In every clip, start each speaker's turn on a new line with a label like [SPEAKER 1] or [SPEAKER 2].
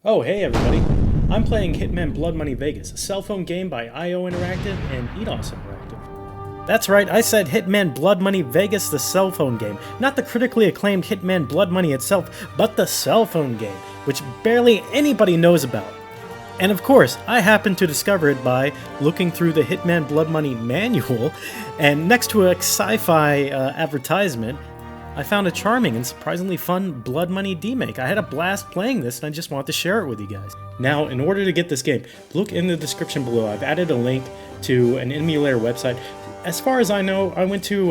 [SPEAKER 1] Oh, hey everybody. I'm playing Hitman Blood Money Vegas, a cell phone game by IO Interactive and EDOS Interactive. That's right, I said Hitman Blood Money Vegas, the cell phone game. Not the critically acclaimed Hitman Blood Money itself, but the cell phone game, which barely anybody knows about. And of course, I happened to discover it by looking through the Hitman Blood Money manual, and next to a sci-fi advertisement, I found a charming and surprisingly fun Blood Money demake. I had a blast playing this and I just wanted to share it with you guys. Now, in order to get this game, look in the description below. I've added a link to an emulator website. As far as I know, I went to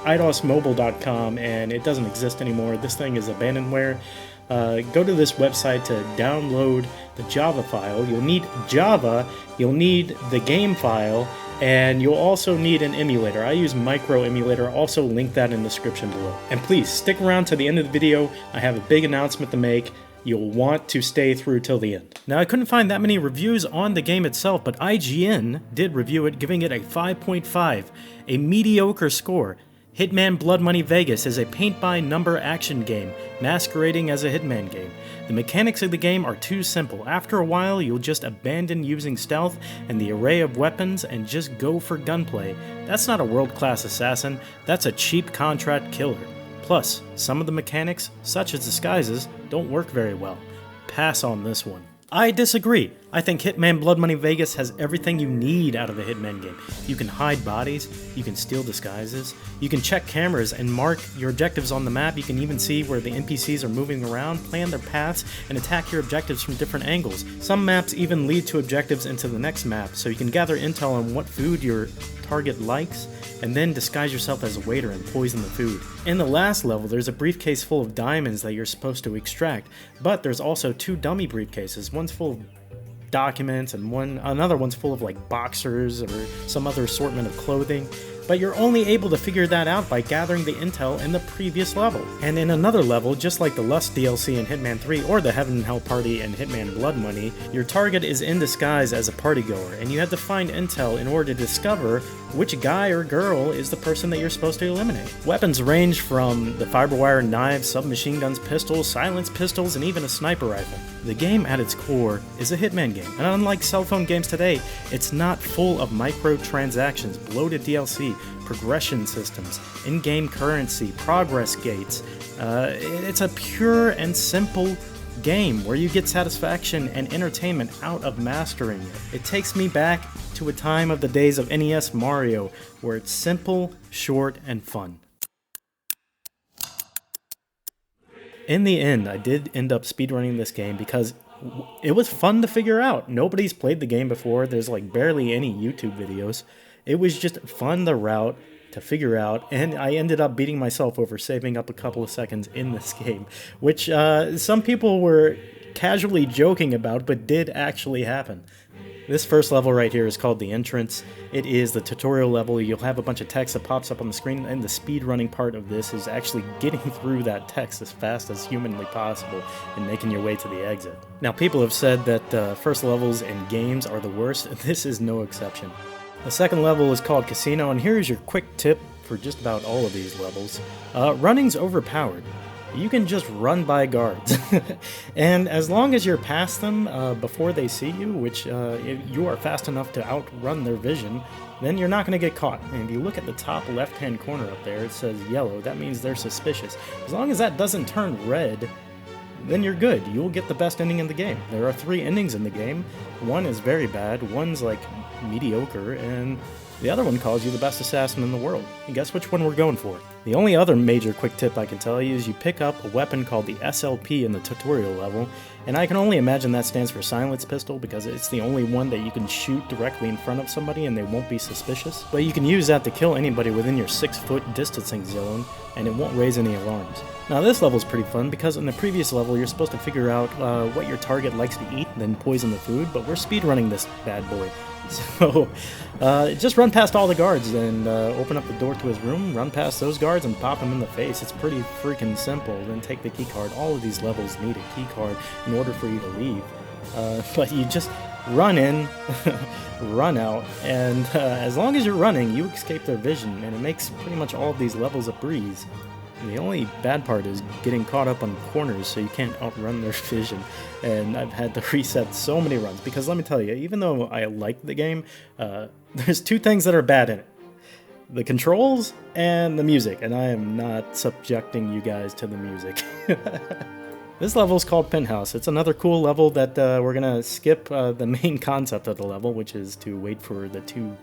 [SPEAKER 1] idosmobile.com and it doesn't exist anymore. This thing is abandonware. Go to this website to download the Java file. You'll need Java, you'll need the game file, and you'll also need an emulator. I use Micro Emulator, I'll also link that in the description below. And please, stick around to the end of the video. I have a big announcement to make. You'll want to stay through till the end. Now, I couldn't find that many reviews on the game itself, but IGN did review it, giving it a 5.5, a mediocre score. Hitman Blood Money Vegas is a paint-by-number action game, masquerading as a Hitman game. The mechanics of the game are too simple. After a while, you'll just abandon using stealth and the array of weapons and just go for gunplay. That's not a world-class assassin, that's a cheap contract killer. Plus, some of the mechanics, such as disguises, don't work very well. Pass on this one. I disagree. I think Hitman Blood Money Vegas has everything you need out of a Hitman game. You can hide bodies, you can steal disguises, you can check cameras and mark your objectives on the map, you can even see where the NPCs are moving around, plan their paths, and attack your objectives from different angles. Some maps even lead to objectives into the next map, so you can gather intel on what food your target likes, and then disguise yourself as a waiter and poison the food. In the last level, there's a briefcase full of diamonds that you're supposed to extract, but there's also two dummy briefcases. One's full of documents and another one's full of like boxers or some other assortment of clothing. But you're only able to figure that out by gathering the intel in the previous level. And in another level, just like the Lust DLC in Hitman 3 or the Heaven and Hell Party in Hitman Blood Money, your target is in disguise as a partygoer, and you have to find intel in order to discover which guy or girl is the person that you're supposed to eliminate. Weapons range from the fiber wire knives, submachine guns, pistols, silenced pistols, and even a sniper rifle. The game at its core is a Hitman game, and unlike cell phone games today, it's not full of microtransactions, bloated DLC, progression systems, in-game currency, progress gates. It's a pure and simple game where you get satisfaction and entertainment out of mastering it. It takes me back to a time of the days of NES Mario, where it's simple, short, and fun. In the end, I did end up speedrunning this game because it was fun to figure out. Nobody's played the game before. There's like barely any YouTube videos. It was just fun to route, to figure out, and I ended up beating myself over saving up a couple of seconds in this game, which some people were casually joking about, but did actually happen. This first level right here is called The Entrance. It is the tutorial level. You'll have a bunch of text that pops up on the screen, and the speedrunning part of this is actually getting through that text as fast as humanly possible and making your way to the exit. Now, people have said that first levels in games are the worst. This is no exception. The second level is called Casino, and here's your quick tip for just about all of these levels. Running's overpowered. You can just run by guards. And as long as you're past them before they see you, which if you are fast enough to outrun their vision, then you're not going to get caught. And if you look at the top left-hand corner up there, it says yellow. That means they're suspicious. As long as that doesn't turn red, then you're good. You'll get the best ending in the game. There are 3 endings in the game. One is very bad, one's like mediocre, and the other one calls you the best assassin in the world. And guess which one we're going for? The only other major quick tip I can tell you is you pick up a weapon called the SLP in the tutorial level, and I can only imagine that stands for silenced pistol because it's the only one that you can shoot directly in front of somebody and they won't be suspicious. But you can use that to kill anybody within your 6-foot distancing zone, and it won't raise any alarms. Now this level is pretty fun because in the previous level you're supposed to figure out what your target likes to eat, then poison the food, but we're speedrunning this bad boy. So, just run past all the guards and open up the door to his room, run past those guards and pop them in the face. It's pretty freaking simple. Then take the key card. All of these levels need a key card in order for you to leave. But you just run in, run out, and as long as you're running, you escape their vision, and it makes pretty much all of these levels a breeze. The only bad part is getting caught up on corners so you can't outrun their vision, and I've had to reset so many runs, because let me tell you, even though I like the game, there's two things that are bad in it. The controls and the music, and I am not subjecting you guys to the music. This level is called Penthouse. It's another cool level that we're gonna skip the main concept of the level, which is to wait for the two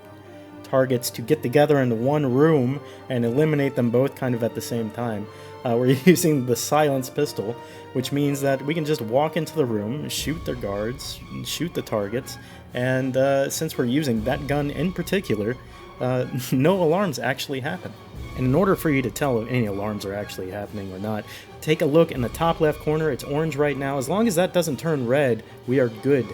[SPEAKER 1] targets to get together into one room and eliminate them both kind of at the same time. We're using the silence pistol, which means that we can just walk into the room, shoot their guards, shoot the targets, and since we're using that gun in particular, no alarms actually happen. And in order for you to tell if any alarms are actually happening or not, take a look in the top left corner. It's orange right now. As long as that doesn't turn red, we are good.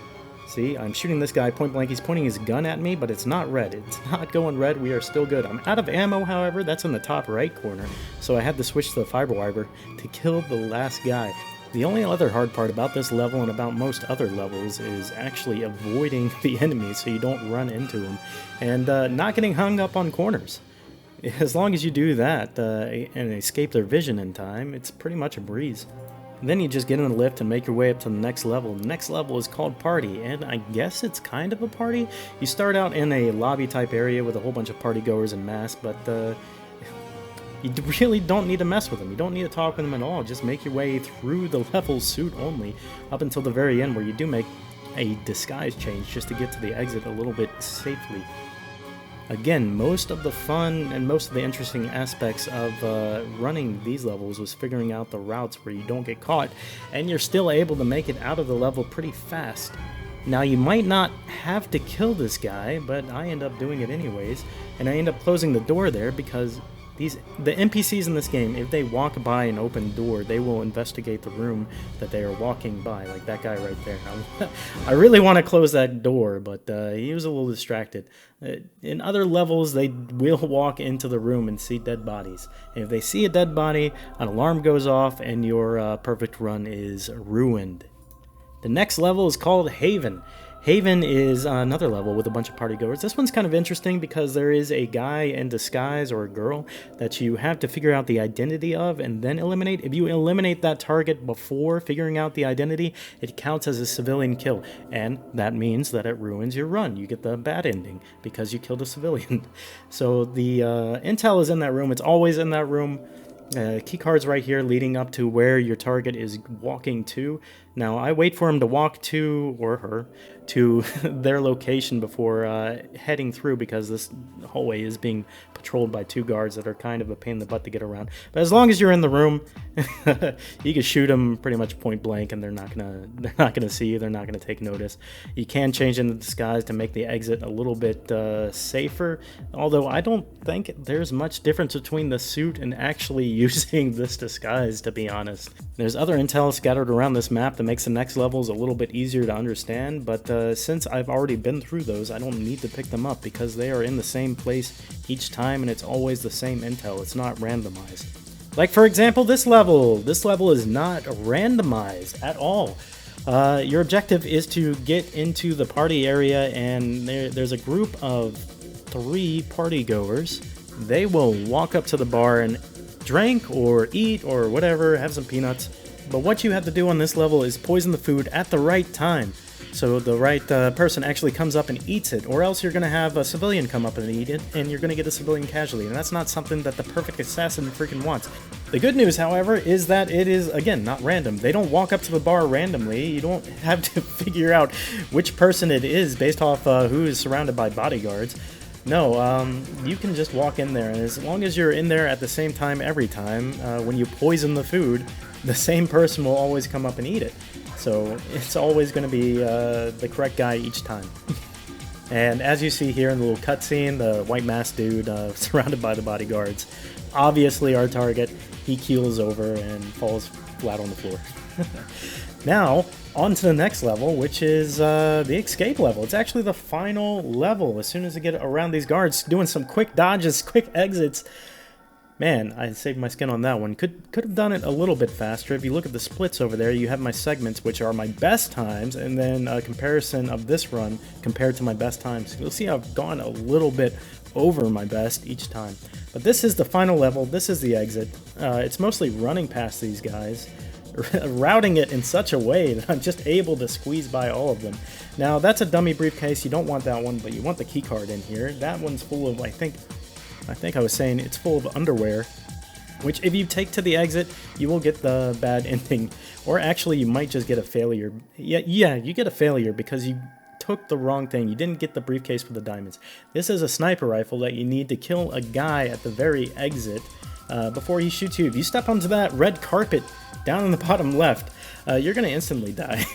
[SPEAKER 1] See, I'm shooting this guy point blank. He's pointing his gun at me, but it's not red. It's not going red. We are still good. I'm out of ammo, however. That's in the top right corner, so I had to switch to the fiber wiper to kill the last guy. The only other hard part about this level and about most other levels is actually avoiding the enemies so you don't run into them, and not getting hung up on corners. As long as you do that and escape their vision in time, it's pretty much a breeze. And then you just get in the lift and make your way up to the next level. The next level is called Party, and I guess it's kind of a party. You start out in a lobby type area with a whole bunch of party goers en masse, but you really don't need to mess with them. You don't need to talk with them at all. Just make your way through the level suit only up until the very end, where you do make a disguise change just to get to the exit a little bit safely. Again, most of the fun and most of the interesting aspects of running these levels was figuring out the routes where you don't get caught and you're still able to make it out of the level pretty fast. Now, you might not have to kill this guy, but I end up doing it anyways, and I end up closing the door there because the NPCs in this game, if they walk by an open door, they will investigate the room that they are walking by, like that guy right there. I really want to close that door, but he was a little distracted. In other levels, they will walk into the room and see dead bodies. And if they see a dead body, an alarm goes off and your perfect run is ruined. The next level is called Haven. Haven is another level with a bunch of party goers. This one's kind of interesting because there is a guy in disguise or a girl that you have to figure out the identity of and then eliminate. If you eliminate that target before figuring out the identity, it counts as a civilian kill, and that means that it ruins your run. You get the bad ending because you killed a civilian. So the intel is in that room. It's always in that room. Key cards right here leading up to where your target is walking to. Now, I wait for him to walk to, or her, to their location before heading through, because this hallway is being patrolled by two guards that are kind of a pain in the butt to get around. But as long as you're in the room, you can shoot them pretty much point blank, and they're not gonna see you. They're not gonna take notice. You can change into disguise to make the exit a little bit safer. Although I don't think there's much difference between the suit and actually using this disguise, to be honest. There's other intel scattered around this map that makes the next levels a little bit easier to understand, but since I've already been through those, I don't need to pick them up because they are in the same place each time and it's always the same intel. It's not randomized. Like, for example, this level. This level is not randomized at all. Your objective is to get into the party area, and there's a group of 3 party goers. They will walk up to the bar and drink or eat or whatever, have some peanuts. But what you have to do on this level is poison the food at the right time, so the right person actually comes up and eats it, or else you're going to have a civilian come up and eat it, and you're going to get a civilian casualty, and that's not something that the perfect assassin freaking wants. The good news, however, is that it is, again, not random. They don't walk up to the bar randomly. You don't have to figure out which person it is based off who is surrounded by bodyguards. No, you can just walk in there, and as long as you're in there at the same time every time, when you poison the food, the same person will always come up and eat it. So it's always going to be the correct guy each time. And as you see here in the little cutscene, the white masked dude surrounded by the bodyguards, obviously our target, he keels over and falls flat on the floor. Now, on to the next level, which is the escape level. It's actually the final level. As soon as I get around these guards, doing some quick dodges, quick exits. Man, I saved my skin on that one. Could have done it a little bit faster. If you look at the splits over there, you have my segments, which are my best times, and then a comparison of this run compared to my best times. You'll see I've gone a little bit over my best each time. But this is the final level. This is the exit. It's mostly running past these guys, routing it in such a way that I'm just able to squeeze by all of them. Now, that's a dummy briefcase. You don't want that one, but you want the key card in here. That one's full of, I think I was saying it's full of underwear, which if you take to the exit, you will get the bad ending. Or actually, you might just get a failure. Yeah, you get a failure because you took the wrong thing. You didn't get the briefcase for the diamonds. This is a sniper rifle that you need to kill a guy at the very exit before he shoots you. If you step onto that red carpet down in the bottom left, you're going to instantly die.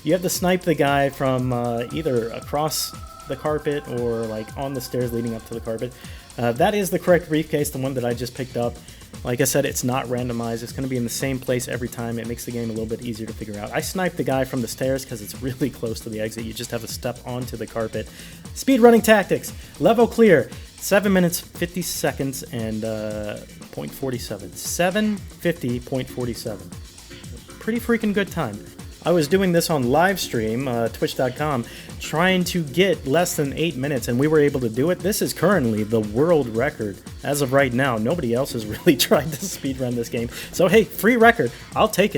[SPEAKER 1] You have to snipe the guy from either across the carpet or like on the stairs leading up to the carpet. That is the correct briefcase, the one that I just picked up. Like I said, it's not randomized. It's going to be in the same place every time. It makes the game a little bit easier to figure out. I sniped the guy from the stairs because it's really close to the exit. You just have to step onto the carpet. Speedrunning tactics. Level clear. 7 minutes, 50 seconds, and 0.47. 7:50.47. Pretty freaking good time. I was doing this on live stream, twitch.com, trying to get less than 8 minutes, and we were able to do it. This is currently the world record as of right now. Nobody else has really tried to speedrun this game. So hey, free record. I'll take it.